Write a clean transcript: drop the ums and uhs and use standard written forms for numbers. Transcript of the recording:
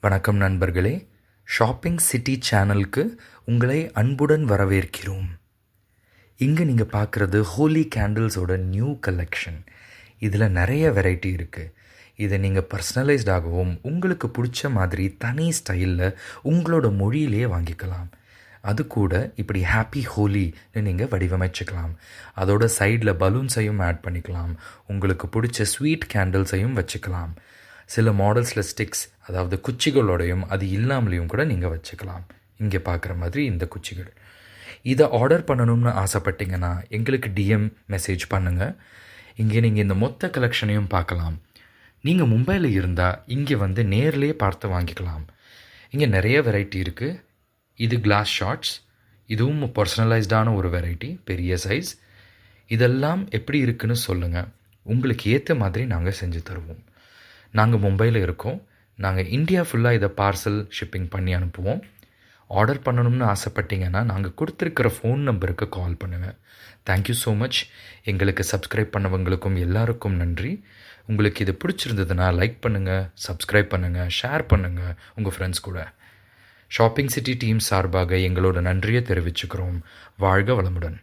வணக்கம் நண்பர்களே, shopping city சேனலுக்கு உங்களை அன்புடன் வரவேற்கிறோம். இங்கே நீங்கள் பார்க்குறது ஹோலி கேண்டில்ஸோட நியூ கலெக்ஷன். இதில் நிறைய வெரைட்டி இருக்குது. இதை நீங்கள் பர்சனலைஸ்டாகவும் உங்களுக்கு பிடிச்ச மாதிரி தனி ஸ்டைலில் உங்களோட மொழியிலே வாங்கிக்கலாம். அது கூட இப்படி ஹாப்பி ஹோலின்னு நீங்கள் வடிவமைச்சிக்கலாம். அதோட சைடில் பலூன்ஸையும் ஆட் பண்ணிக்கலாம். உங்களுக்கு பிடிச்ச ஸ்வீட் கேண்டில்ஸையும் வச்சுக்கலாம். சில மாடல்ஸில் ஸ்டிக்ஸ், அதாவது குச்சிகளோடையும் அது இல்லாமலேயும் கூட நீங்கள் வச்சுக்கலாம். இங்கே பார்க்குற மாதிரி இந்த குச்சிகள். இதை ஆர்டர் பண்ணணும்னு ஆசைப்பட்டீங்கன்னா எங்களுக்கு டிஎம் மெசேஜ் பண்ணுங்கள். இங்கே நீங்கள் இந்த மொத்த கலெக்ஷனையும் பார்க்கலாம். நீங்கள் மும்பையில் இருந்தால் இங்கே வந்து நேர்லேயே பார்த்து வாங்கிக்கலாம். இங்கே நிறைய வெரைட்டி இருக்குது. இது கிளாஸ் ஷார்ட்ஸ், இதுவும் பர்சனலைஸ்டான ஒரு வெரைட்டி, பெரிய சைஸ். இதெல்லாம் எப்படி இருக்குன்னு சொல்லுங்கள். உங்களுக்கு ஏற்ற மாதிரி நாங்கள் செஞ்சு தருவோம். நாங்கள் மும்பையில் இருக்கோம். நாங்கள் இந்தியா ஃபுல்லாக இதை பார்சல் ஷிப்பிங் பண்ணி அனுப்புவோம். ஆர்டர் பண்ணணும்னு ஆசைப்பட்டீங்கன்னா நாங்கள் கொடுத்துருக்கிற ஃபோன் நம்பருக்கு கால் பண்ணுங்கள். Thank you so much. எங்களுக்கு சப்ஸ்கிரைப் பண்ணவங்களுக்கும் எல்லாருக்கும் நன்றி. உங்களுக்கு இது பிடிச்சிருந்ததுன்னா லைக் பண்ணுங்கள், சப்ஸ்கிரைப் பண்ணுங்கள், ஷேர் பண்ணுங்கள் உங்கள் ஃப்ரெண்ட்ஸ் கூட. ஷாப்பிங் சிட்டி டீம் சார்பாக எங்களோட நன்றியை தெரிவிச்சுக்கிறோம். வாழ்க வளமுடன்.